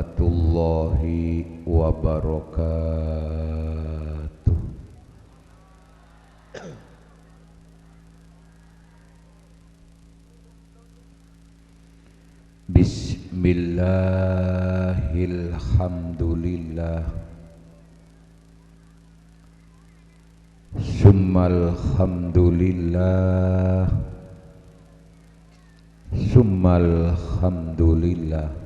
warahmatullahi wabarakatuh. Bismillahilhamdulillah summal hamdulillah summal hamdulillah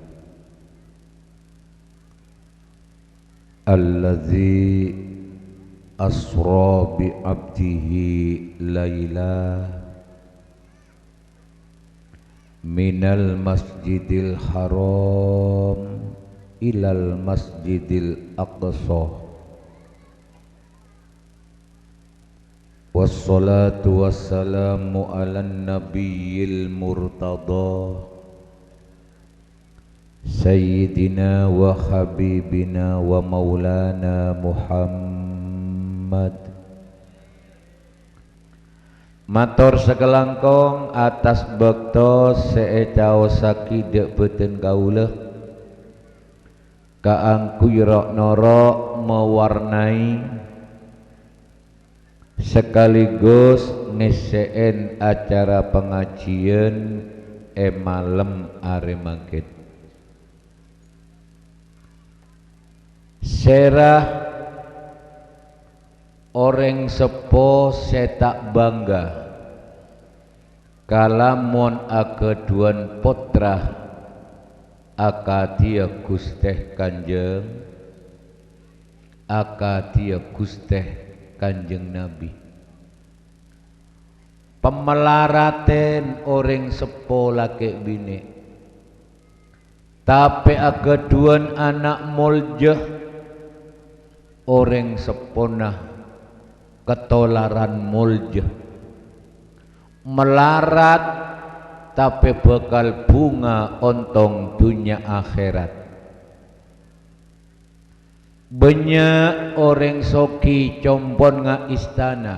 alladzi asra bi abdihi laila minal masjidil haram ilal masjidil aqsa wassalatu wassalamu ala nabiyil murtada sayyidina wa habibina wa maulana Muhammad. Matur sekelangkong atas bekto seecao sakidek beten kaula kaangku yirok norok mewarnai sekaligus ngeseen acara pengajian malam aremangkit serah orang sepo setak bangga kalamun akeduan potrah akadia gusteh kanjeng akadia gusteh kanjeng Nabi pemelaraten orang sepo laki bini tapi akeduan anak muljah orang seponah ketolaran muljah melarat tapi bekal bunga ontong dunia akhirat. Banyak orang soki compon nga istana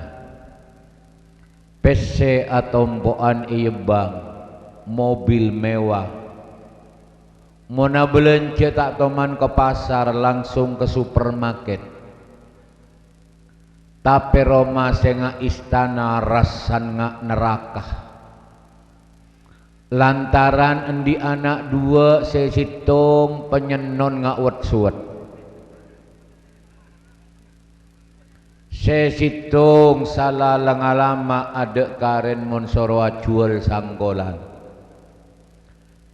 PC atau mpoan iyebang mobil mewah mona belanja tak teman ke pasar langsung ke supermarket tapi Roma senga istana rasan nga neraka lantaran endi anak dua sesitung penyenon nga wet-suwet sesitung salah lengalama ada karen monsoro jual sangkolan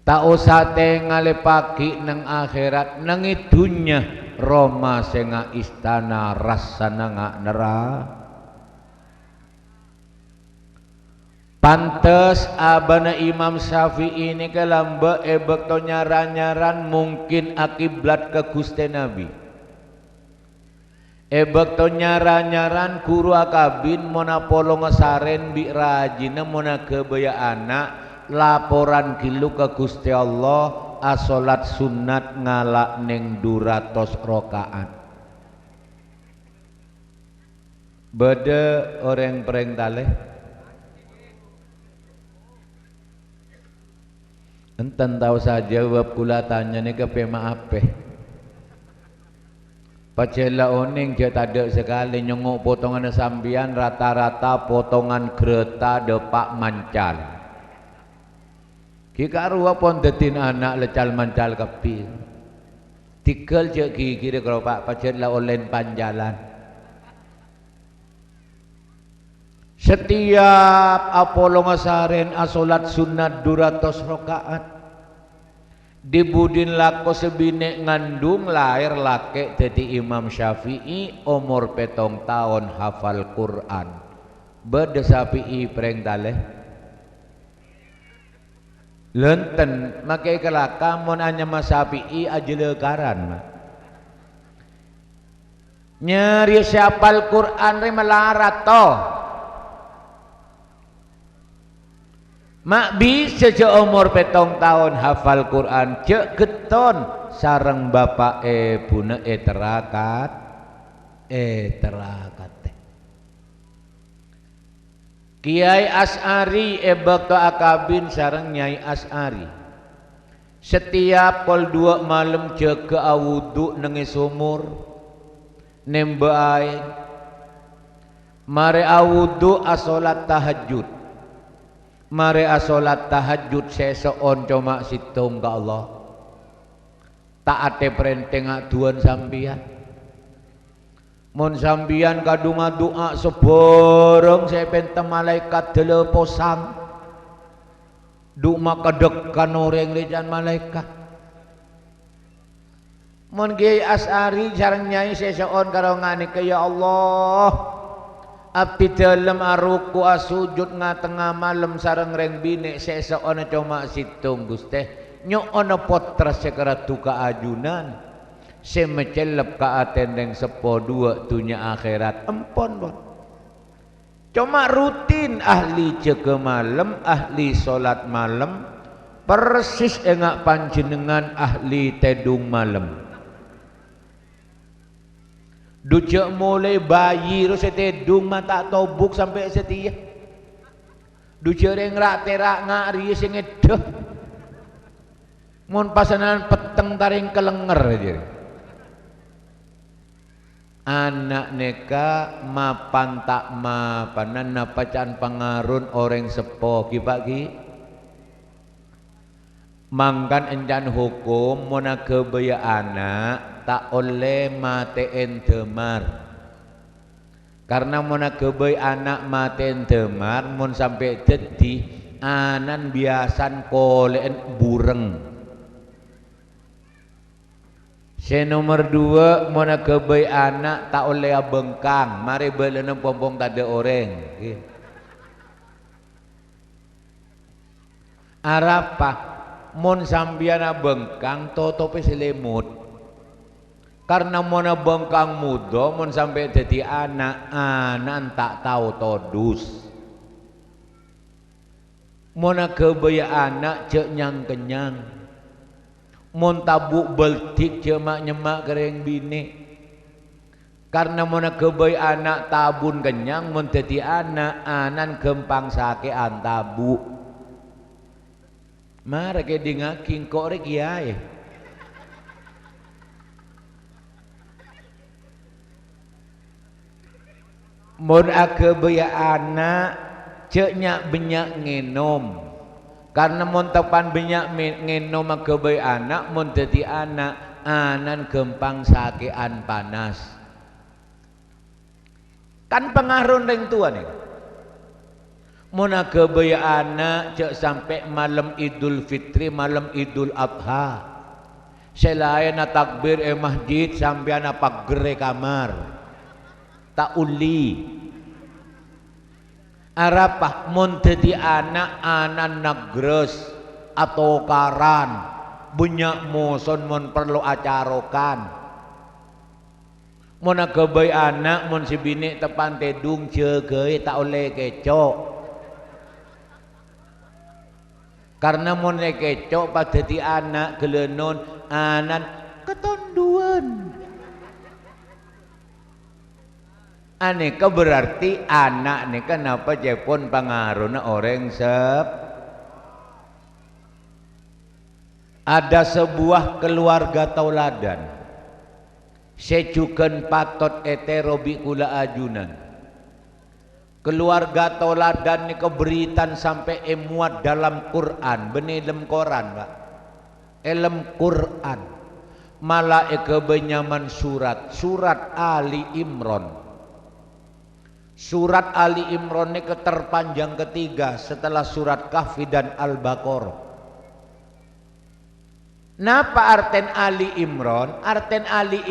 tak usah tengale pagi nang akhirat nang idunya Roma senga istana rasana nga neraka pantes abana Imam Syafi'i ini kalamba bekto nyaran-nyaran mungkin akiblat ke Gusti Nabi bekto nyaran-nyaran guru akabin mona polo ngesaren bi rajina mona kebaya anak laporan gilu ke Gusti Allah asolat sunat ngalak neng 200 rokaat bede orang pereng taleh enten tahu saja wab kula tanya ni ke pema ape pacela oning je tade sekali nyongok potongan sambian rata-rata potongan kereta depak mancal kikaru apon detin anak lecal mancal kepil tikel je kira kalau pak pacela olen panjalan setiap apolo ngasaren asolat sunat 200 rakaat dibudin lako sebine ngandung lahir laki jadi Imam Syafi'i umur 7 tahun hafal Quran bede Syafi'i preng taleh lenten makai kelaka mon anya Mas Syafi'i ajlekaran nyari siapal Quran re melarat toh mak bisa je umur 7 tahun hafal Quran cek geton sareng bapak puna terakat Kiai As'ari bakto akabin sareng Nyai As'ari Setiap kol 2 malam jaga awudu nengi sumur nembe aing mare awudu asolat tahajud mare asolat tahajud seseon coma situng ka Allah taate perenteng aduan sambian mun sambian kadung doa seborong sepentem malaikat deleposang duk makadekan orang lijan malaikat mun Kiai As'ari sareng nyai seseon karo ngane ya Allah abdi dalem aruku asujud ngatengah malam sareng reng bine seseon coma situng Gusti nyok ana potres sekara duka ajunan semecelep ka atendeng sepo 2 dunya akhirat empon bon. Cuma rutin ahli jaga malam, ahli solat malam, persis engak panjenengan ahli tedung malam. Dujak mulai bayi terus tedung mata tobuk sampai setia. Dujak rak terak ngari sing edeh. Mun pasanan peteng taring kelenger aja. Anak neka mapan tak mapanan napacaan pengarun orang sepo kibagi mangkan enjan hukum mona kebaya anak tak oleh mateen demar karena mona kebaya anak mateen demar mon sampai jadi anan biasan koleen bureng. Se nomor 2 mona kebay anak tak oleh bengkang mari belenem pompong tade orang arapa mon sambiana bengkang totope selemut karena mona bengkang muda mon sampai jadi anak anan tak tahu todus mona kebay anak cek nyang kenyang mun tabuk beltik jemak nyemak kereng bini karena mona kebay anak tabun kenyang mun dadi anak anan gempang sakean tabu mare ke dingaking kok rek kiai mun akebay anak cek nyak benyak ngenom karena mun tepan banyak ngenom kebay anak mun dadi anak anan gempang sakean panas kan pengaruh ring tua nih mun kebay anak cek sampai malam Idul Fitri malam Idul Adha selain takbir masjid sampean pagere kamar tak uli arapah mun dadi anak anan nagres atau karan banyak moson mun perlu acarokan mun kebay anak mun si bini tepan tedung jegei tak oleh kecok karena mun kecok pas dadi anak gelenon anan ketonduan aneka berarti anak nih kenapa jepon pengaruhnya orang sep ada sebuah keluarga tauladan sejuken patot eterobi kula ajunan keluarga tauladan nih keberitan sampai emuat dalam Quran benilem koran pak elem Quran malah kebenyaman surat Ali Imran. Surat Ali Imran ini terpanjang ketiga setelah surat Kahfi dan Al-Baqarah. Napa arten Ali Imran? Arten Ali